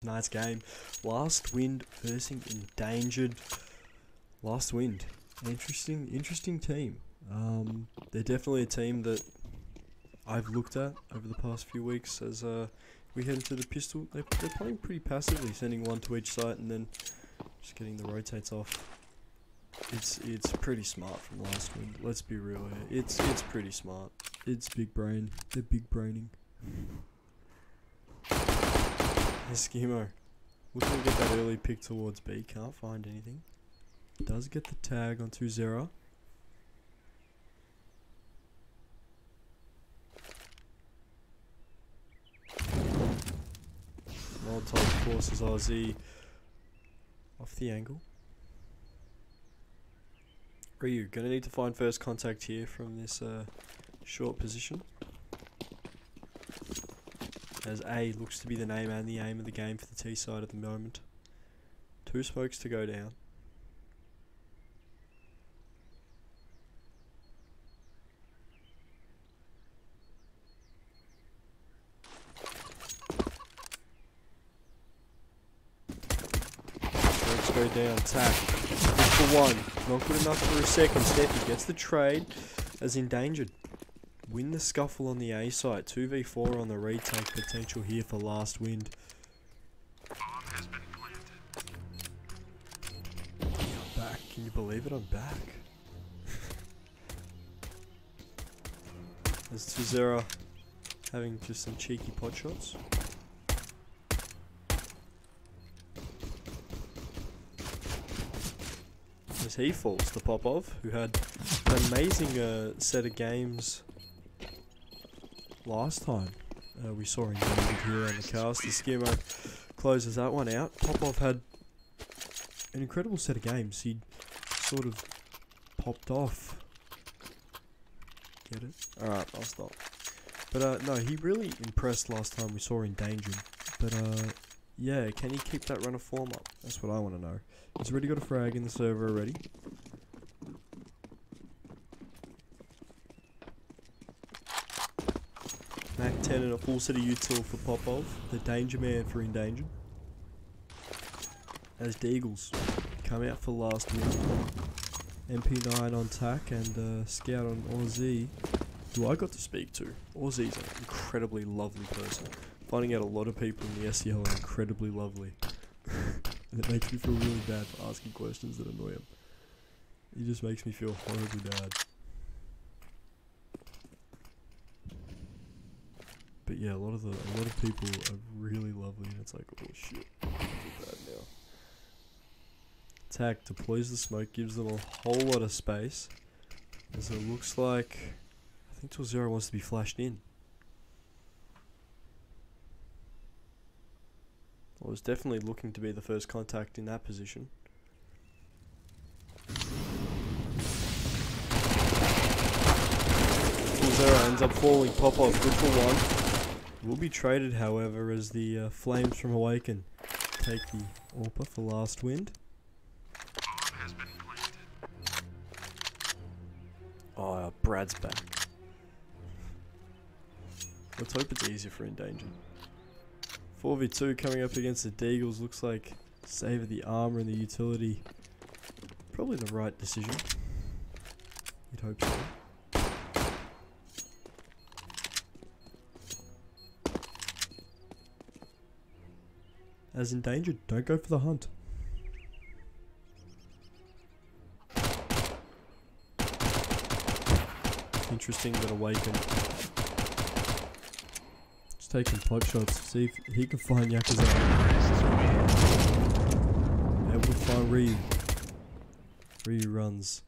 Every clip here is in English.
Nice game. LastWind versus Endangered. LastWind. Interesting team. They're definitely a team that I've looked at over the past few weeks as we head into the pistol. They're playing pretty passively, sending one to each site and then just getting the rotates off. It's pretty smart from LastWind. Let's be real here. It's pretty smart. It's big brain. They're big braining. Eskimo. Looking to get that early pick towards B. Can't find anything. Does get the tag on 2-0. Molotov forces Aussie off the angle. Ryu, gonna need to find first contact here from this short position. As A looks to be the name and the aim of the game for the T side at the moment. 2 smokes to go down. Smokes go down, tack. Good for 1. Not good enough for a second. Steffi gets the trade as Endangered. Win the scuffle on the A site. 2v4 on the retake potential here for LastWind. Bomb has been planted. I'm back. Can you believe it? I'm back. There's 2-0 having just some cheeky pot shots. As he falls to Popov, who had an amazing set of games last time. We saw him here on the cast. The Skimmer closes that one out. Popov had an incredible set of games. He sort of popped off. Get it? Alright, I'll stop. But no, he really impressed last time we saw Endangered. But yeah, can he keep that run of form up? That's what I want to know. He's already got a frag in the server already. Mac 10 and a full set of util for Popov, the danger man for Endangered. As Deagles come out for LastWind. MP9 on tack and Scout on Aussie, who I got to speak to. Aussie's an incredibly lovely person. Finding out a lot of people in the SCL are incredibly lovely. And it makes me feel really bad for asking questions that annoy him. He just makes me feel horribly bad. But yeah, a lot of people are really lovely, and it's like, oh shit, I feel bad now. Tack deploys the smoke, gives them a whole lot of space, as it looks like I think 2-0 wants to be flashed in. I was definitely looking to be the first contact in that position. Zero ends up falling. Popov good for 1. Will be traded, however, as the Flames from Awaken take the AWPer for LastWind. Bomb has been planted. Oh, Brad's back. Let's hope it's easier for Endangered. 4v2 coming up against the Deagles. Looks like savor the armor and the utility. Probably the right decision. You'd hope so. As Endangered, don't go for the hunt. Interesting that Awaken taking pot shots, see if he can find Yakuza. Able to find Ryu. Ryu runs.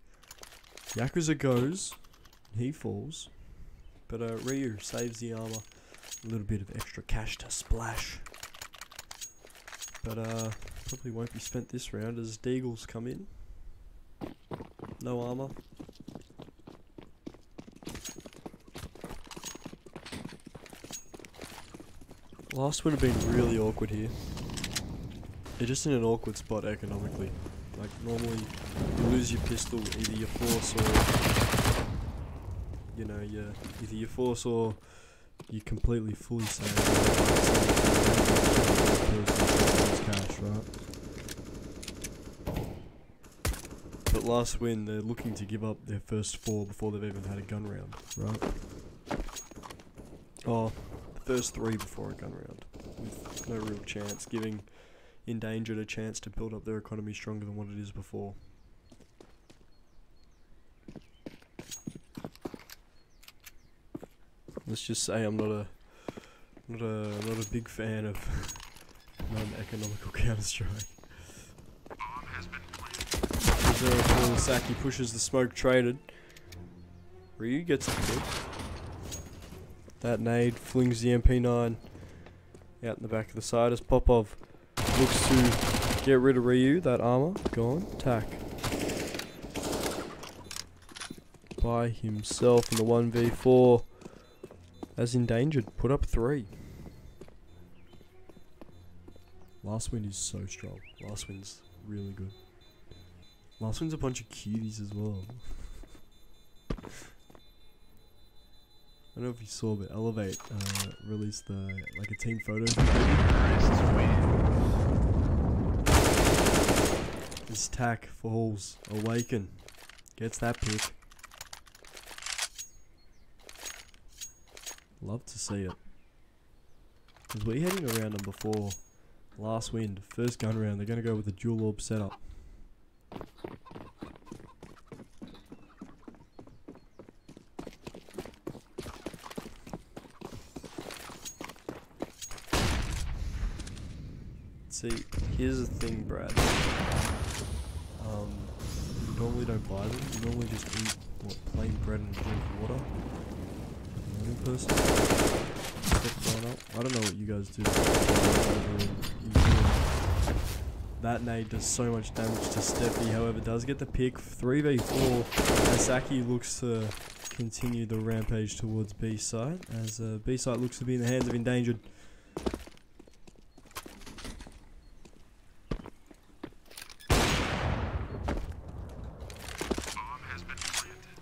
Yakuza goes, he falls, but Ryu saves the armor. A little bit of extra cash to splash. But probably won't be spent this round as Deagles come in. No armor. Last would have been really awkward here. They're just in an awkward spot economically. Like normally you lose your pistol, either you force or you know, either you force or you completely fully save. last win, they're looking to give up their first 4 before they've even had a gun round, right? Oh, the first 3 before a gun round, with no real chance, giving Endangered a chance to build up their economy stronger than what it is before. Let's just say I'm not a big fan of non-economical Counter-Strike. Bomb has been planted. 0-4, Saki pushes the smoke, traded. Ryu gets a kill. That nade flings the MP9 out in the back of the side as Popov looks to get rid of Ryu. That armor gone. Tack by himself in the 1v4 as Endangered put up 3. LastWind is so strong. LastWind's really good. LastWind's a bunch of cuties as well. I don't know if you saw, but Elevate released like a team photo. This Tack falls. Awaken gets that pick. Love to see it. Because we're heading around number 4. LastWind, first gun round. They're going to go with the dual orb setup. See, here's the thing, Brad. You normally don't buy them. You normally just eat plain bread and drink water. Morning person. I don't know what you guys do. That nade does so much damage to Steffi, however, does get the pick. 3v4 as Saki looks to continue the rampage towards B site, as B site looks to be in the hands of Endangered.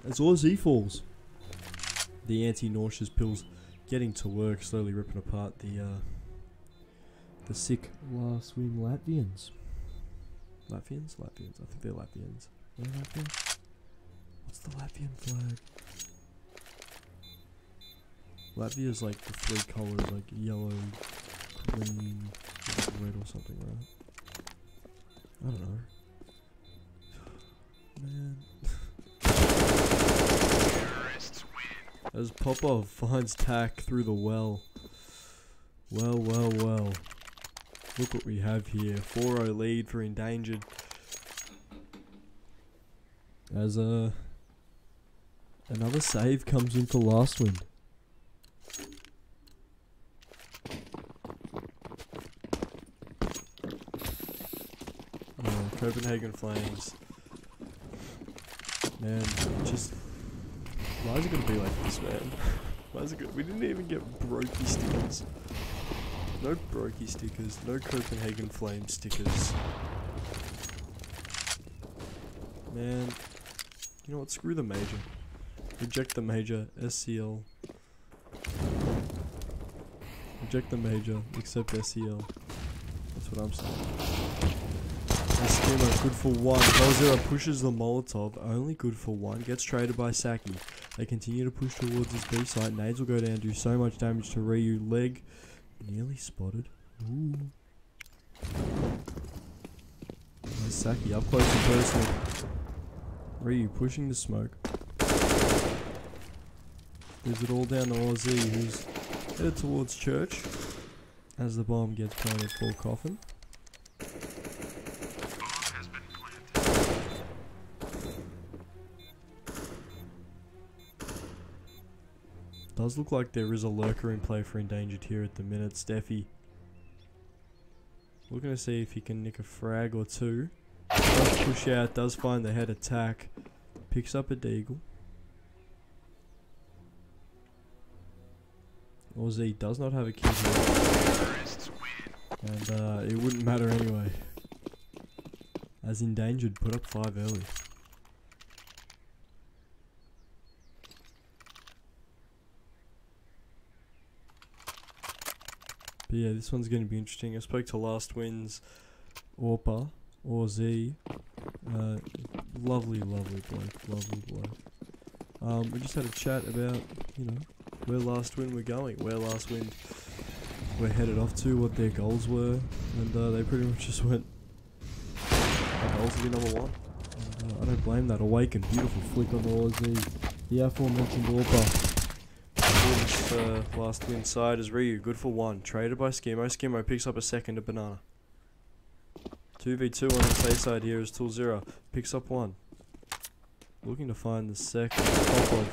As Aussie falls, the anti-nauseous pills getting to work, slowly ripping apart the sick LastWind Latvians. Latvians? I think they're Latvians. Are they Latvian? What's the Latvian flag? Latvia's like the 3 colours, like yellow, green, red or something, right? I don't know. Man. As Popov finds Tack through the well. Well. Look what we have here. 4-0 lead for Endangered. As another save comes in for LastWind. Copenhagen Flames. Man, just... why is it gonna be like this, man? Why is it good? We didn't even get brokey stickers. No brokey stickers, no Copenhagen Flame stickers. Man, you know what? Screw the major. Reject the major. SCL. Reject the major. Accept SCL. That's what I'm saying. Skimmer, good for 1. Bowzera pushes the Molotov, only good for 1. Gets traded by Saki. They continue to push towards this B site. Nades will go down, do so much damage to Ryu. Leg nearly spotted. Ooh. Nice Saki up close and personal. Ryu pushing the smoke. Gives it all down to Aussie, who's headed towards church as the bomb gets planted for Coffin. Does look like there is a lurker in play for Endangered here at the minute. Steffi looking to see if he can nick a frag or 2. Does push out, does find the head attack. Picks up a deagle. Aussie does not have a kill here. And it wouldn't matter anyway. As Endangered put up 5 early. But yeah, this one's going to be interesting. I spoke to LastWind's Orpa, Aussie. Lovely bloke. We just had a chat about, you know, where LastWind were going, where LastWind were headed off to, what their goals were, and they pretty much just went, our goals to be number one. And, I don't blame that. Awaken, beautiful flick on the Aussie. The aforementioned Orpa. LastWind side is Ryu, good for one. Traded by Skimo. Skimo picks up a second at Banana. 2v2 on the safe side here is Tool Zero. Picks up one. Looking to find the second. Popov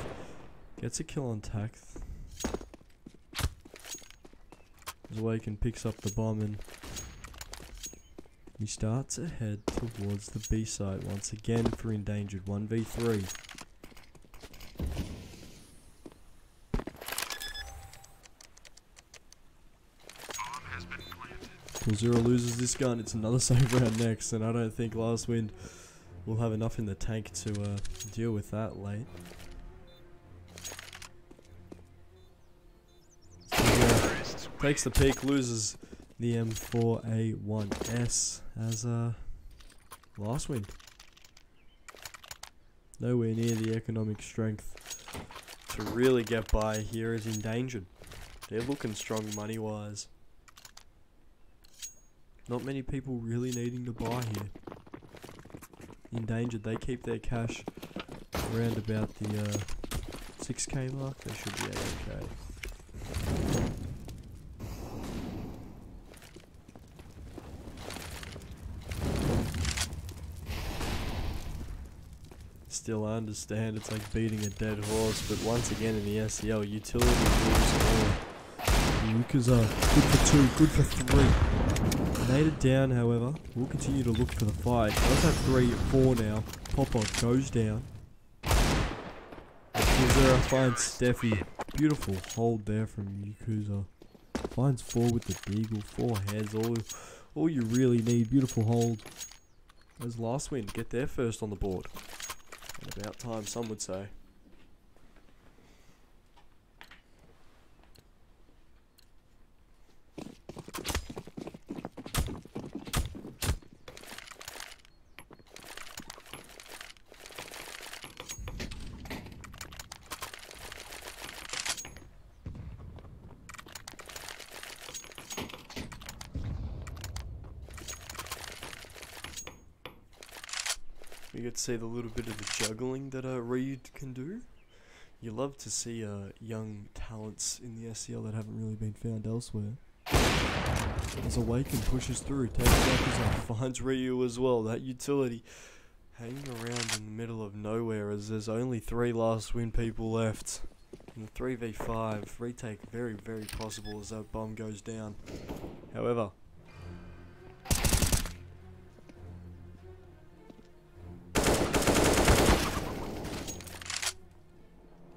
gets a kill on Tax. Awaken picks up the bomb and he starts ahead towards the B side once again for Endangered. 1v3. Tool Zero loses this gun. It's another save round next, and I don't think LastWind will have enough in the tank to deal with that late. Takes the peak, loses the M4A1S as LastWind. Nowhere near the economic strength to really get by here is Endangered. They're looking strong money wise. Not many people really needing to buy here. Endangered, they keep their cash around about the 6k mark. They should be at okay. Still, I understand it's like beating a dead horse, but once again in the SCL, utility rules all. Lucas are good for 2, good for 3. Nated down, however, we'll continue to look for the fight. Does have 3, 4 now. Popov goes down. Yakuza finds Steffi. Beautiful hold there from Yakuza. Finds 4 with the deagle, 4 heads, all you really need. Beautiful hold. As LastWind get their first on the board. And about time, some would say. We get to see the little bit of the juggling that Ryu can do. You love to see young talents in the SCL that haven't really been found elsewhere. As Awaken pushes through, takes Yakuza, finds Ryu as well. That utility hanging around in the middle of nowhere as there's only 3 LastWind people left. In the 3v5, retake very, very possible as that bomb goes down. However,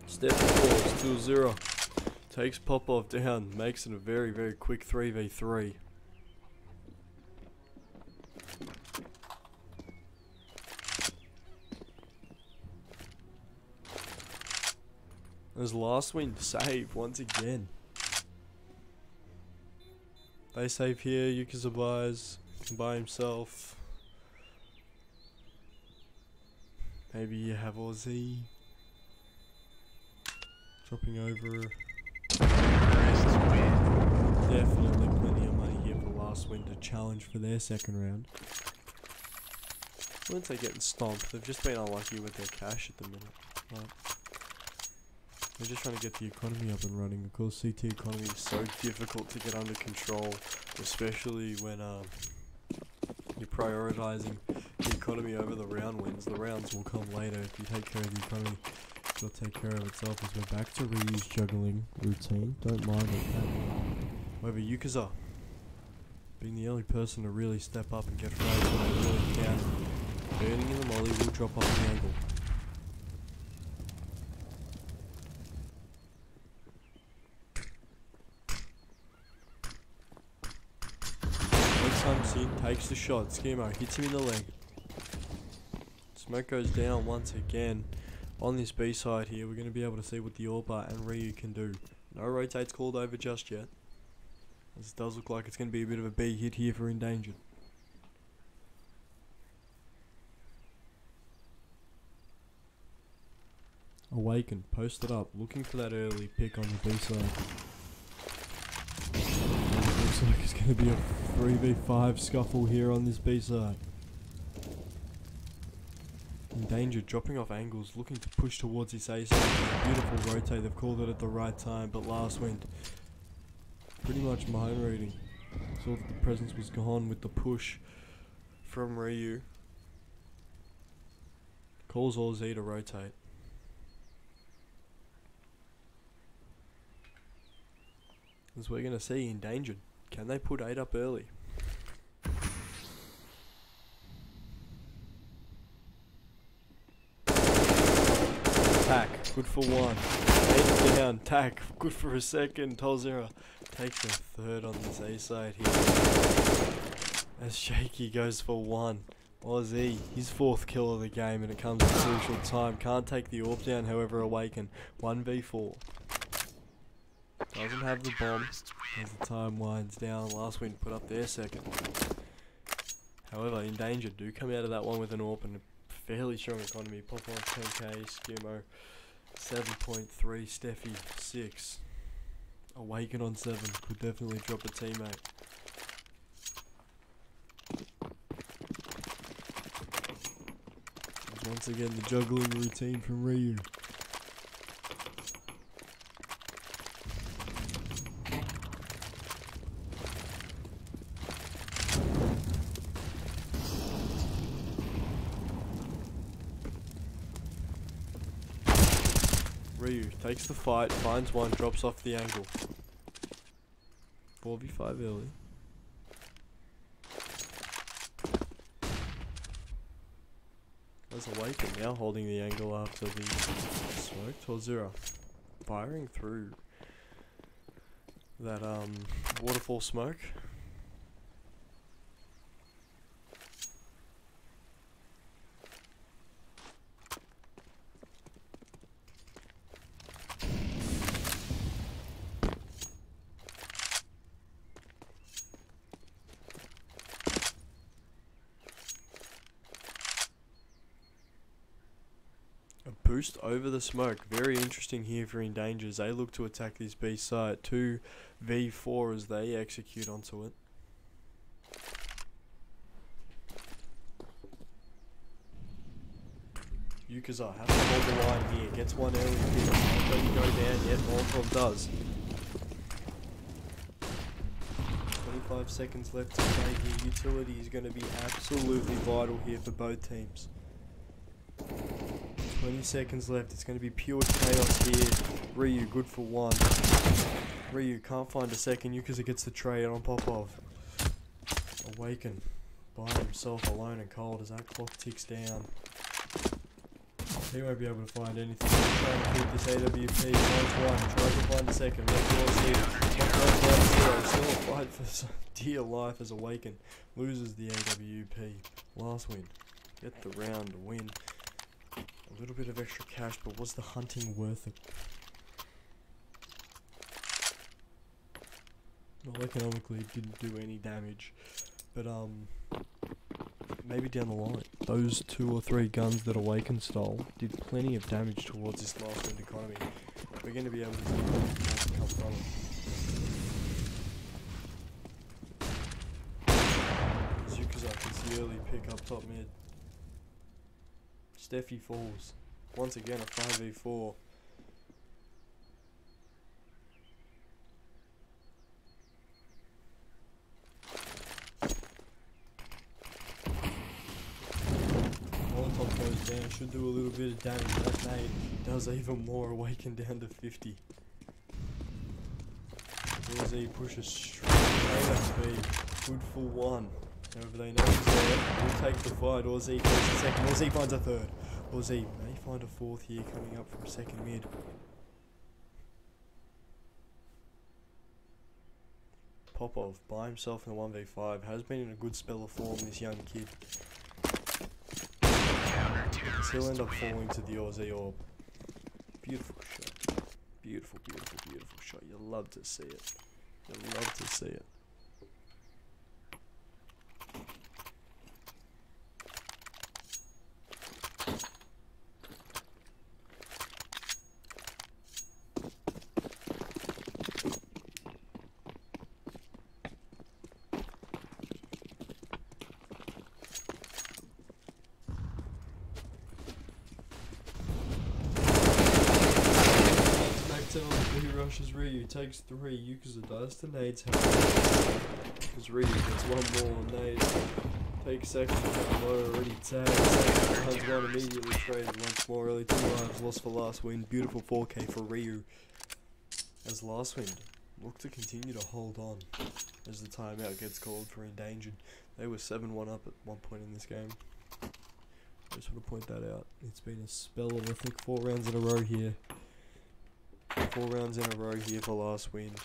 step forwards, 2-0. Takes Popov down, makes it a very, very quick 3v3. As LastWind save once again. They save here, Yukaza buys by himself. Maybe you have Aussie. Dropping over. Definitely plenty of money here for LastWind to challenge for their second round. I wouldn't say getting stomped, they've just been unlucky with their cash at the minute. But they're just trying to get the economy up and running. Of course, CT economy is so difficult to get under control, especially when you're prioritising the economy over the round wins. The rounds will come later. If you take care of the economy, it'll take care of itself. As we're back to Ryu's juggling routine. Don't mind it. However, Yukaza being the only person to really step up and get frags when they really can. Burning in the molly will drop off the angle. Takes the shot, Schemo hits him in the leg. Smoke goes down once again. On this B side here, we're going to be able to see what the Orba and Ryu can do. No rotates called over just yet. As it does look like it's going to be a bit of a B hit here for Endangered. Awaken, posted up, looking for that early pick on the B side. Looks like it's going to be a 3v5 scuffle here on this B side. Endangered, dropping off angles, looking to push towards his A side. Beautiful rotate, they've called it at the right time, but LastWind pretty much mind reading. Saw that the presence was gone with the push from Ryu. Calls all Z to rotate. As we're going to see, Endangered. Can they put 8 up early? Tack, good for 1. 8 down, tack, good for a second. Tolzera takes a third on this A side here. As Shaky goes for 1. Aussie, his 4th kill of the game, and it comes at a crucial time. Can't take the AWP down, however, Awaken. 1v4. Doesn't have the bomb as the time winds down. LastWind put up their second. However, Endangered do come out of that one with an AWP and a fairly strong economy. Pop on 10k, Skimo 7.3, Steffi 6. Awaken on 7, could definitely drop a teammate. Once again, the juggling routine from Ryu. Ryu takes the fight, finds one, drops off the angle. 4v5 early. As Awaken now holding the angle after the smoke. Tolzera firing through that waterfall smoke. Boost over the smoke. Very interesting here for Endangers. They look to attack this B site. 2v4 as they execute onto it. Yukaza has to hold the line here. Gets one early pick. Not going to go down yet. Molotov does. 25 seconds left to play here. Utility is going to be absolutely vital here for both teams. 20 seconds left, it's going to be pure chaos here. Ryu good for 1. Ryu can't find a second. Yukaza gets the trade on Popov. Awaken by himself alone and cold as that clock ticks down. He won't be able to find anything. He's trying to keep this AWP. Finds 1, tries to find a second. Left doors here. Still a fight for dear life as Awaken loses the AWP. LastWind get the round to win. A little bit of extra cash, but was the hunting worth it? Well, economically it didn't do any damage, but maybe down the line, those 2 or 3 guns that Awaken stole did plenty of damage towards this LastWind economy. We're going to be able to see more to come from it. Zukaza gets the early pick up top mid. Steffi falls. Once again, a 5v4. Molotov goes down. Should do a little bit of damage. That nade does even more. Awaken down to 50. Aussie pushes straight up speed. Good for 1. However, they know he's there. We'll take the fight. Aussie takes a second. Aussie finds a third. Aussie may find a 4th here coming up from second mid. Popov by himself in the 1v5 has been in a good spell of form, this young kid. He'll end up falling to the Aussie orb. Beautiful shot. Beautiful, beautiful, beautiful shot. You love to see it. You love to see it. Ryu takes 3, Yuka's dies to nades help. Because Ryu gets 1 more nade. Takes second, low, already tagged. Second, Huns 1 immediately traded once more. Early 2 lives lost for LastWind. Beautiful 4K for Ryu. As LastWind look to continue to hold on as the timeout gets called for Endangered. They were 7-1 up at one point in this game. I just want to point that out. It's been a spell of, I think, 4 rounds in a row here. 4 rounds in a row here for LastWind.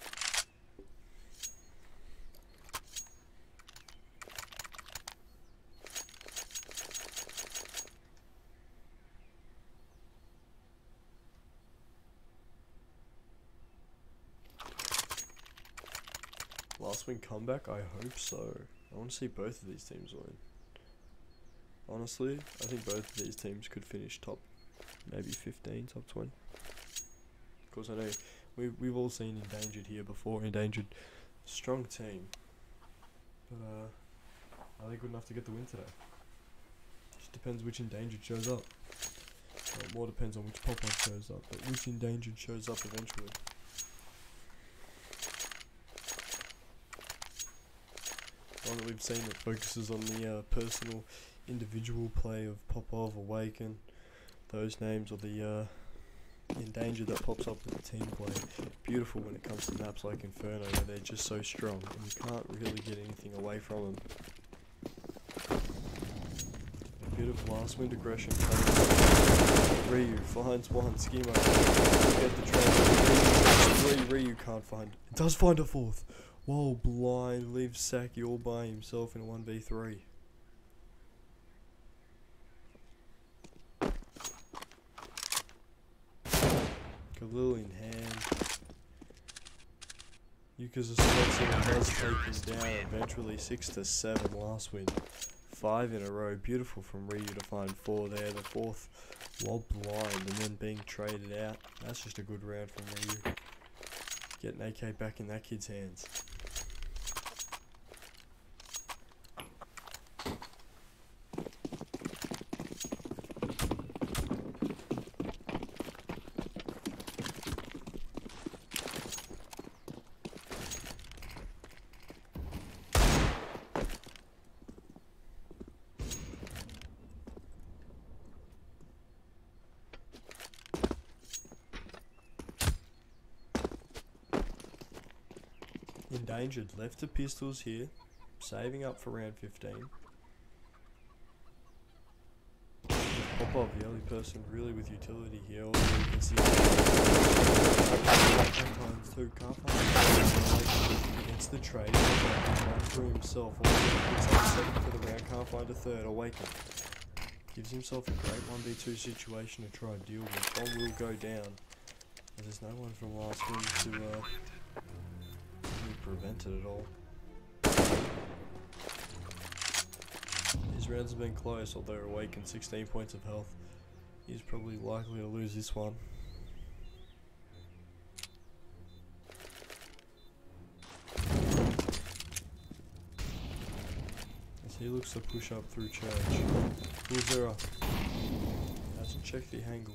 LastWind comeback? I hope so. I want to see both of these teams win. Honestly, I think both of these teams could finish top, maybe 15, top 20. Of course, I know we've all seen Endangered here before. Endangered, strong team, but are they good enough to get the win today? Just depends which Endangered shows up. Well, it more depends on which pop-up shows up, but which Endangered shows up eventually. One that we've seen that focuses on the personal, individual play of Popov, Awaken, those names, or the Endangered that pops up with the team play. Beautiful when it comes to maps like Inferno, where they're just so strong and you can't really get anything away from them. A bit of LastWind aggression. Ryu finds 1 schema. Get the trade. Ryu can't find. It does find a 4th. Whoa, blind, leaves Saki all by himself in a 1v3. Khalil in hand. Yuka's and does take him down eventually 6-7 LastWind. 5 in a row. Beautiful from Ryu to find 4 there. The 4th while blind and then being traded out. That's just a good round from Ryu. Getting AK back in that kid's hands. Endangered left to pistols here, saving up for round 15. Popov, the only person really with utility here. Also, you can see two against the trade. One for himself. Also, second for the round. Can't find a third. Awaken. Gives himself a great 1v2 situation to try and deal with. Bomb will go down. But there's no one from LastWind to prevent it at all. His rounds have been close, although Awaken 16 points of health. He's probably likely to lose this one. As he looks to push up through church. Full zero. Hasn't checked the angle.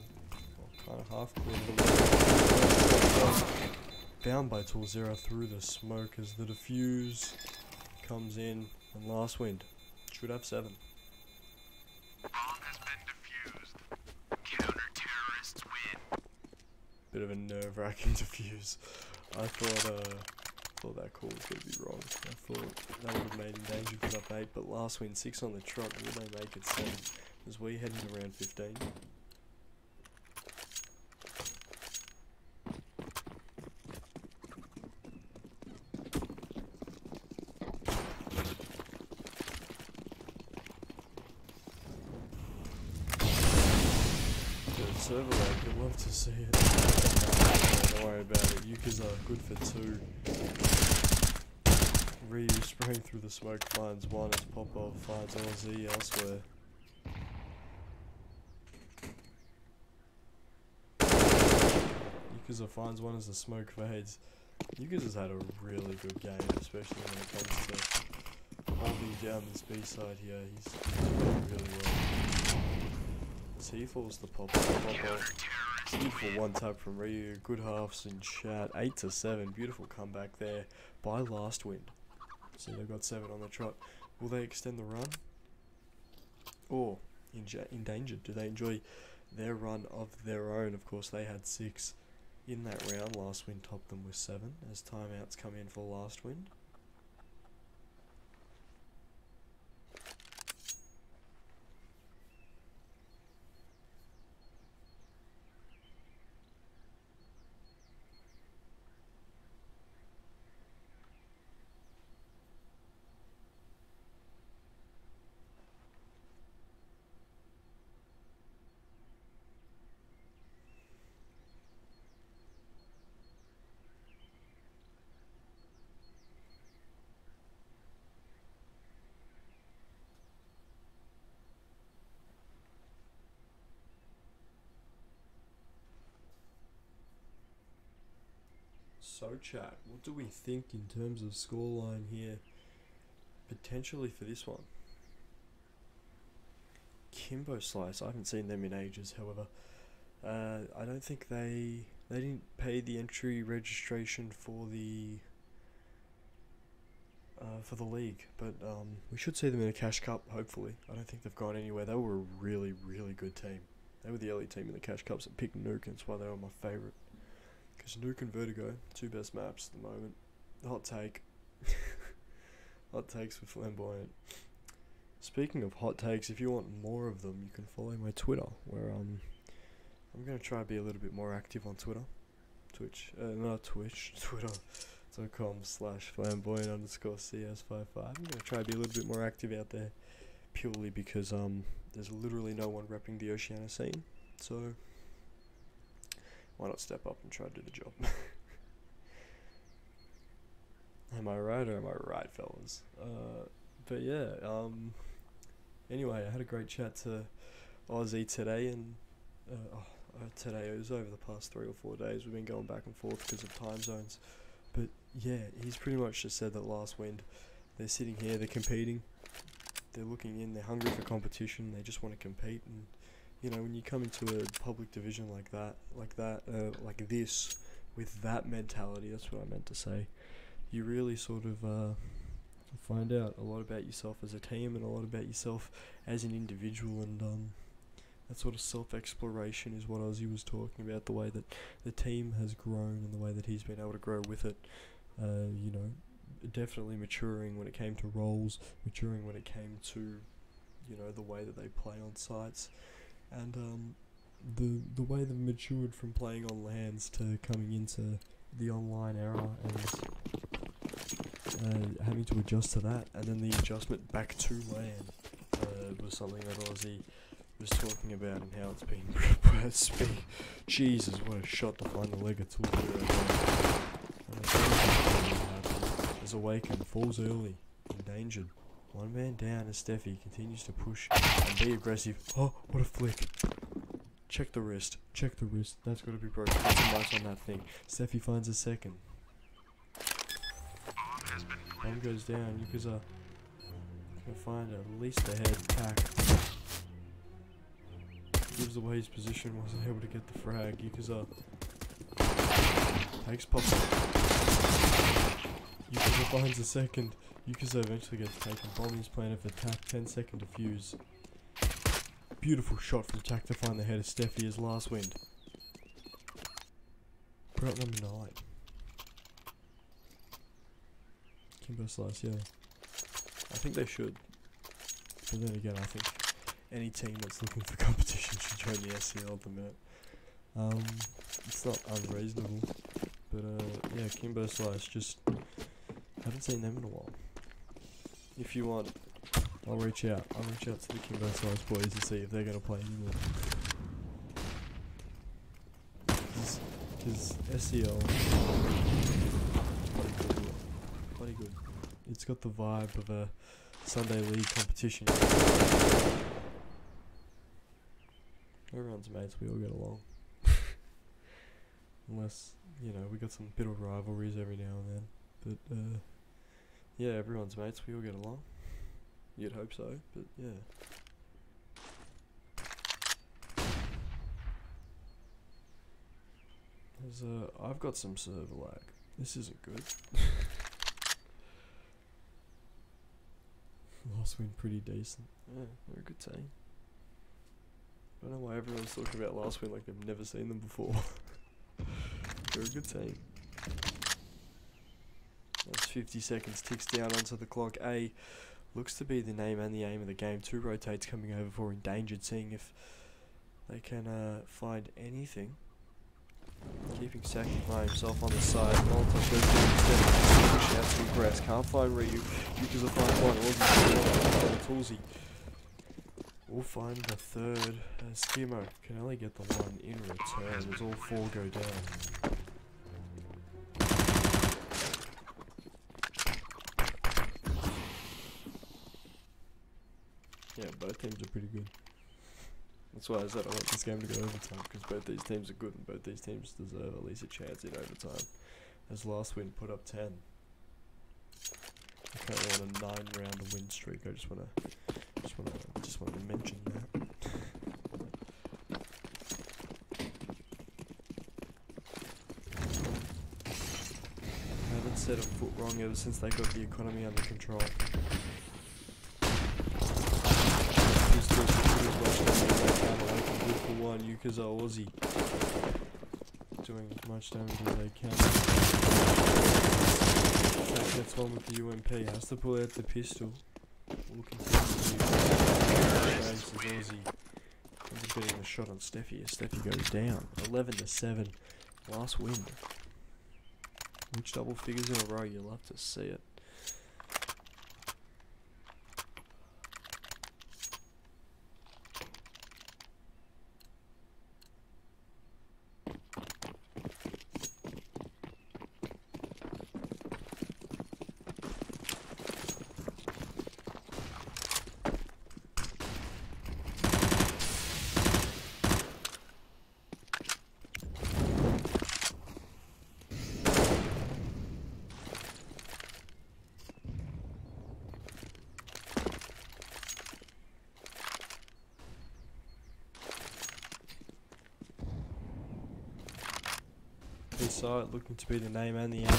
Well, kind of half clear. Found by Tool Zero through the smoke as the defuse comes in, and LastWind should have 7. Bomb has been defused. Counter-terrorists win. Bit of a nerve-wracking defuse. I thought that call was going to be wrong. I thought that would have made Endangered put up 8, but LastWind 6 on the trot. Will they make it 7 as we head into round 15? Server lag, you'd love to see it. Don't worry about it. Yuka's good for 2. Ryu spraying through the smoke finds 1 as Popov finds LZ elsewhere. Yuka's finds 1 as the smoke fades. Yuka's has had a really good game, especially when it comes to holding down this B side here. He's playing really well. As he falls the Popov. Beautiful one tap from Ryu. Good halves in chat. 8-7. Beautiful comeback there by LastWind. So they've got 7 on the trot. Will they extend the run? Or Endangered? Do they enjoy their run of their own? Of course, they had 6 in that round. LastWind topped them with 7 as timeouts come in for LastWind. So chat, what do we think in terms of scoreline here, potentially for this one? Kimbo Slice, I haven't seen them in ages, however. I don't think they didn't pay the entry registration for the league, but we should see them in a Cash Cup, hopefully. I don't think they've gone anywhere. They were a really, really good team. They were the early team in the Cash Cups that picked Nuke, and that's why they were my favourite. Because Nuke and Vertigo, 2 best maps at the moment. Hot take. Hot takes for Flamboyant. Speaking of hot takes, if you want more of them, you can follow my Twitter, where I'm going to try to be a little bit more active on Twitter. Twitter.com/flamboyant_CS55. I'm going to try to be a little bit more active out there, purely because there's literally no one repping the Oceania scene. So why not step up and try to do the job? Am I right or am I right, fellas? But yeah, anyway, I had a great chat to Aussie today, and today, it was over the past 3 or 4 days. We've been going back and forth because of time zones. But yeah, he's pretty much just said that LastWind, they're sitting here, they're competing, they're looking in, they're hungry for competition, they just want to compete. And you know, when you come into a public division like this, with that mentality, that's what I meant to say, you really sort of find out a lot about yourself as a team and a lot about yourself as an individual, and that sort of self-exploration is what Ozzy was talking about, the way that the team has grown and the way that he's been able to grow with it. You know, definitely maturing when it came to roles, maturing when it came to, you know, the way that they play on sites, and the way they've matured from playing on LANs to coming into the online era, and having to adjust to that, and then the adjustment back to LAN was something that Ozzy was talking about, and how it's been Jesus, what a shot to find the leg of Tool. As Awaken falls early, Endangered. 1 man down as Steffi continues to push and be aggressive. Oh, what a flick. Check the wrist. Check the wrist. That's got to be broken. Put some ice on that thing. Steffi finds a second. Bomb goes down. Yukaza can find at least the head. Tack. Gives away his position. Wasn't able to get the frag. Yukaza takes pop. Yukaza finds a second. Yukaza eventually gets taken. Bomb is planted for Tack. 10-second defuse. Beautiful shot from Tack to find the head of Steffi as LastWind. Put up number 9. Kimbo Slice, yeah. I think they should. But then again, I think any team that's looking for competition should join the SCL at the minute. It's not unreasonable. But yeah, Kimbo Slice, just haven't seen them in a while. If you want, I'll reach out. I'll reach out to the Kimbo Slice boys to see if they're going to play anymore. Because SCL, bloody good. It's got the vibe of a Sunday league competition. Everyone's mates, we all get along. Unless, you know, we got some bit of rivalries every now and then. But, yeah, everyone's mates, we all get along. You'd hope so, but yeah. Because I've got some server lag. This isn't good. LastWind pretty decent. Yeah, they're a good team. I don't know why everyone's talking about LastWind like they've never seen them before. They're a good team. That's 50 seconds, ticks down onto the clock. A looks to be the name and the aim of the game. 2 rotates coming over for Endangered, seeing if they can find anything. Keeping Saki by himself on the side. Molotov goes to instead. Push out to aggress. Can't find Ryu. Yuka's a find one. Aussie Toolsy will find the third. Skimo can only get the one in return as all 4 go down. Yeah, both teams are pretty good. That's why I said I want this game to go overtime, because both these teams are good and both these teams deserve at least a chance in overtime. As LastWind put up 10. I currently on a 9-round win streak. I just wanna mention that. Haven't set a foot wrong ever since they got the economy under control. Good for one. Yuka's Aussie doing as much damage as they can. That gets one with the UMP. Has to pull out the pistol. Will continue to Aussie. Ends up getting a shot on Steffi as Steffi goes down. 11-7. LastWind. Which double figures in a row? You'll love to see it. Side looking to be the name and the aim. Good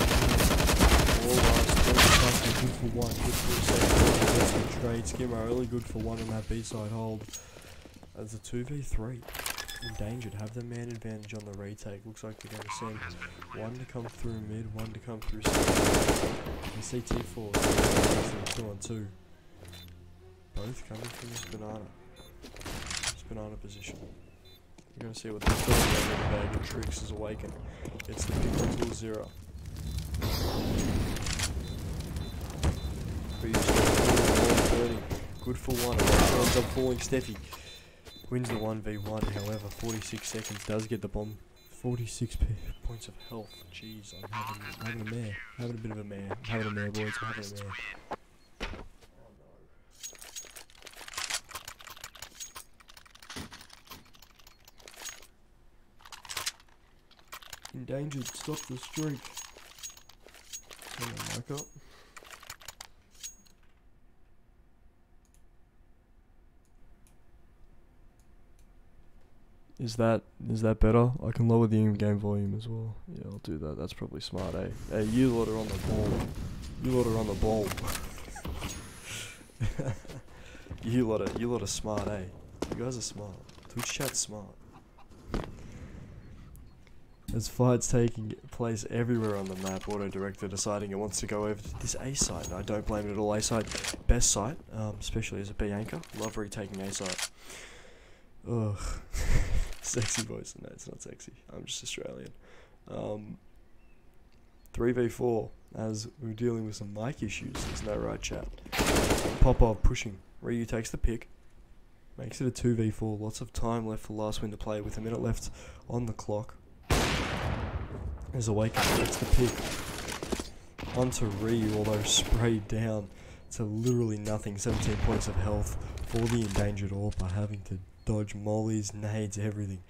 for one, good for a second. Trade Skimmer only good for one on that B-side hold. As a 2v3. Endangered have the man advantage on the retake. Looks like they're going to send one to come through mid, one to come through C. And CT4 2 on 2. Both coming from this banana position. We're going to see what the third in the bag of tricks is awakened. It's the pick until 0. Good for one. Ends up falling. Steffi wins the 1v1. However, 46 seconds does get the bomb. 46 points of health. Jeez, I'm having a mare. Having a bit of a mare. I'm having a mare, boys. I'm having a mare. Endangered, stop the streak. Turn the mic up. Is that better? I can lower the in-game volume as well. Yeah, I'll do that. That's probably smart, eh? Hey, you lot are on the ball. You lot are on the ball. you lot are smart, eh? You guys are smart. Twitch chat's smart. There's fights taking place everywhere on the map. Auto Director deciding it wants to go over to this A site. And I don't blame it at all. A site, best site, especially as a B anchor. Love retaking A site. Ugh. Sexy voice. No, it's not sexy. I'm just Australian. 3v4 as we're dealing with some mic issues. There's no right chat. Popov pushing. Ryu takes the pick. Makes it a 2v4. Lots of time left for LastWind to play with a minute left on the clock. As Awaken gets the pick onto Ryu, although sprayed down to literally nothing. 17 points of health for the Endangered AWPer, having to dodge mollies, nades, everything.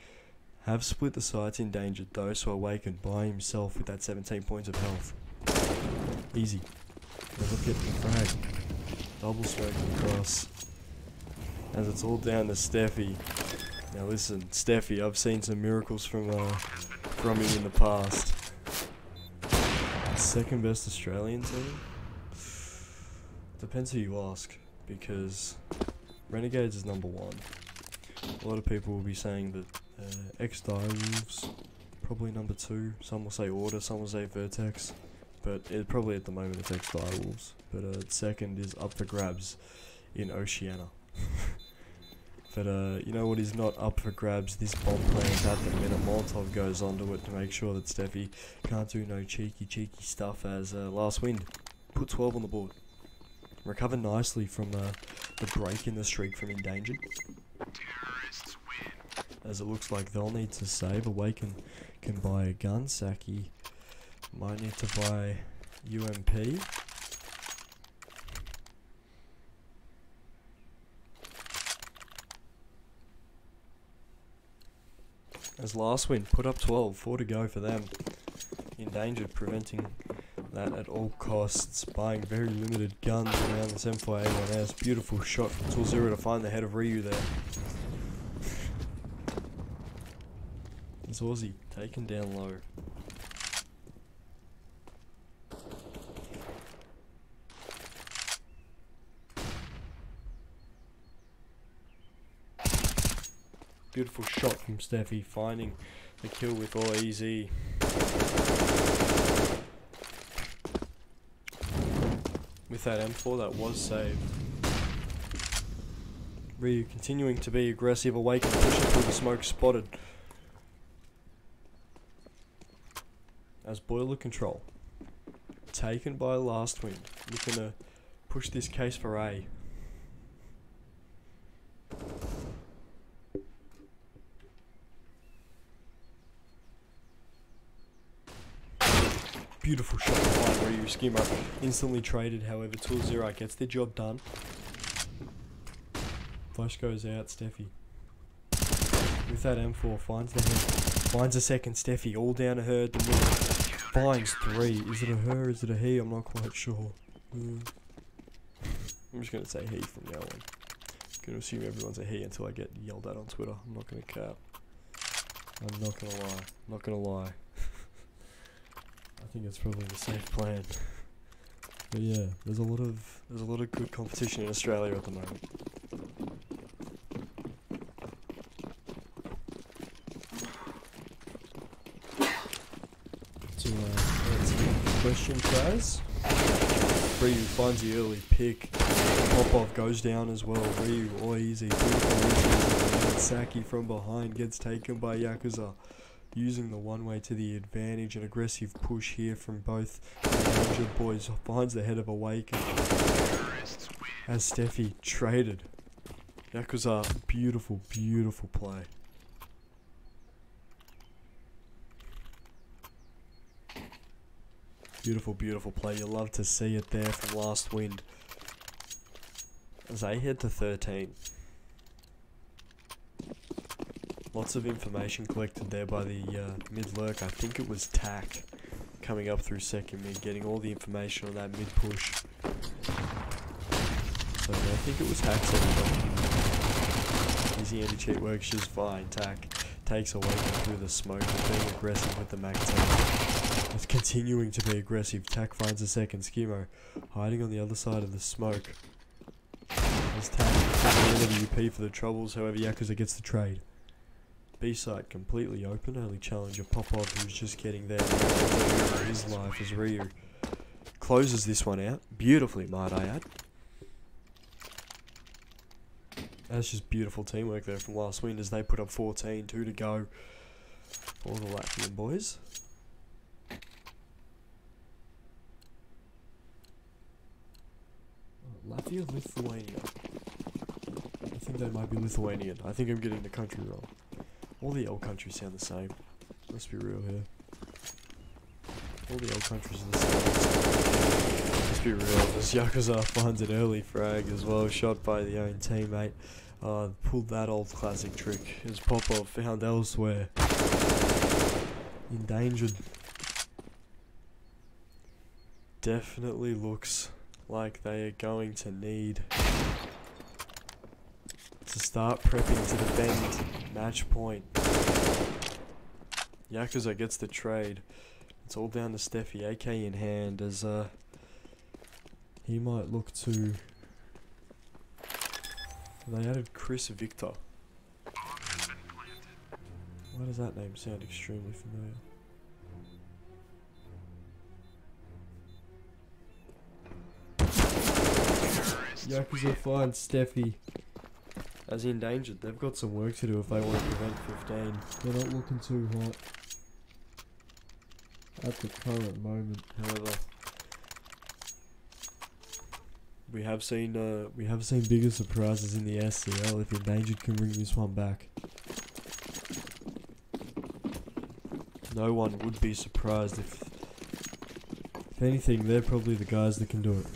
Have split the sights Endangered though, so Awakened by himself with that 17 points of health. Easy. Never get the frag. Double smoking across. As it's all down to Steffi. Now listen, Steffi, I've seen some miracles from him in the past. Second best Australian team? Depends who you ask, because Renegades is number 1. A lot of people will be saying that X-Direwolves probably number 2. Some will say Order, some will say Vertex, but probably at the moment it's X-Direwolves. But second is up for grabs in Oceania. But you know what is not up for grabs? This bomb plant at the minute. Molotov goes onto it to make sure that Steffi can't do no cheeky stuff as LastWind put 12 on the board. Recover nicely from the break in the streak from Endangered. Terrorists win. As it looks like they'll need to save. Awaken can buy a gun. Saki might need to buy UMP. As LastWind put up 12, 4 to go for them. Endangered, preventing that at all costs, buying very limited guns around this M4A1S. Beautiful shot from Tool Zero to find the head of Ryu there. It's Aussie, taken down low. Beautiful shot from Steffi, finding the kill with all easy. With that M4 that was saved. Ryu continuing to be aggressive, Awaken pushing through the smoke, spotted. As Boiler Control, taken by LastWind, looking to push this case for A. Beautiful shot to find Ryu. Skimmer instantly traded, however Tool Zero gets the job done. Flash goes out, Steffi. With that M4, finds the head. Finds a second, Steffi, all down to her at the middle. Finds 3. Is it a her, is it a he? I'm not quite sure. I'm just going to say he from now on. I'm going to assume everyone's a he until I get yelled at on Twitter. I'm not going to cap. I'm not going to lie. I'm not going to lie. I think it's probably the safe plan. But yeah, there's a lot of good competition in Australia at the moment. So answer the question, Kaz. Ryu finds the early pick. Popov goes down as well. Ryu, all easy. Beautiful. Saki from behind gets taken by Yakuza. Using the one-way to the advantage, an aggressive push here from both Endangered boys. Finds the head of Awaken. As Steffi traded. Yakuza, beautiful play. Beautiful play. You love to see it there from LastWind. As they head to 13. Lots of information collected there by the mid-lurk. I think it was Tack coming up through second mid, getting all the information on that mid-push. So I think it was Tack's everybody. Easy anti-cheat works just fine. Tack takes Awaken through the smoke, being aggressive with the Mac 10. It's continuing to be aggressive. Tack finds a second. Skimo hiding on the other side of the smoke. As Tack taking the UP for the troubles, however Yakuza gets the trade. B-side completely open, only challenger Popov who's just getting there for his life as Ryu closes this one out, beautifully might I add. That's just beautiful teamwork there from LastWind as they put up 14, 2 to go for the Latvian boys. Latvia, Lithuania. I think they might be Lithuanian. I think I'm getting the country wrong. All the L countries sound the same. Let's be real here. All the L countries are the same. Let's be real. This Yakuza finds an early frag as well, shot by the own teammate. Pulled that old classic trick. As Popov found elsewhere. Endangered. Definitely looks like they are going to need to start prepping to defend match point. Yakuza gets the trade. It's all down to Steffi, AK in hand, as he might look to... They added Chris Victor. Why does that name sound extremely familiar? Yakuza find Steffi as endangered. They've got some work to do if they want to prevent 15. They're not looking too hot at the current moment. However, we have seen bigger surprises in the SCL if Endangered can bring this one back. No one would be surprised if anything, they're probably the guys that can do it.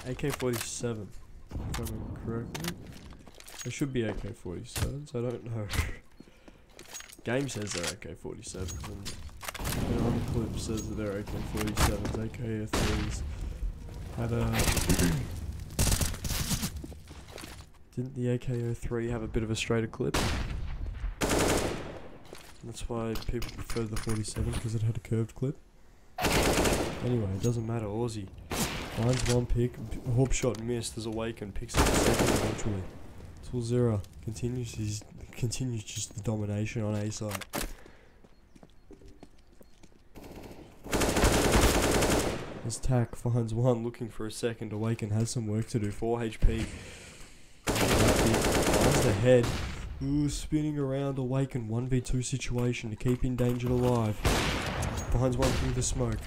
AK-47, if I remember correctly. They should be AK-47s, I don't know. Game says they're AK-47s, and the other clip says that they're AK-47s, AK-3s. Had a... Didn't the AK-03 have a bit of a straighter clip? That's why people prefer the 47 because it had a curved clip. Anyway, it doesn't matter, Aussie. Finds one pick, hop shot missed as Awaken picks up the second eventually. Tool continues just the domination on A side. As Tack finds one looking for a second, Awaken has some work to do. 4 HP. Finds the head. Ooh, spinning around Awaken 1v2 situation to keep Endangered alive. Finds one through the smoke.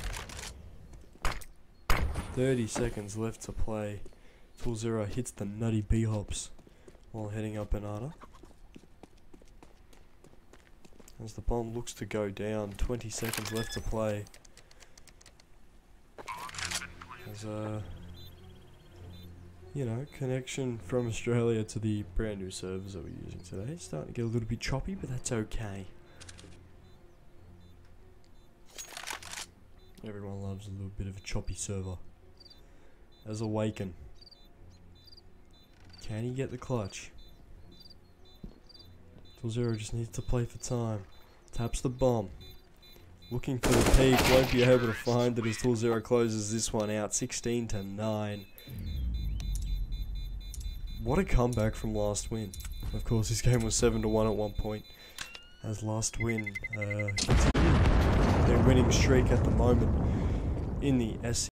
30 seconds left to play. Tool Zero hits the nutty B-hops while heading up Banana. As the bomb looks to go down, 20 seconds left to play. As you know, connection from Australia to the brand new servers that we're using today. It's starting to get a little bit choppy, but that's okay. Everyone loves a little bit of a choppy server. As Awaken. Can he get the clutch? Tool Zero just needs to play for time. Taps the bomb. Looking for the peak, won't be able to find it as Tool Zero closes this one out. 16-9. What a comeback from LastWind. Of course, this game was 7-1 at one point. As LastWind continue their winning streak at the moment in the SCL.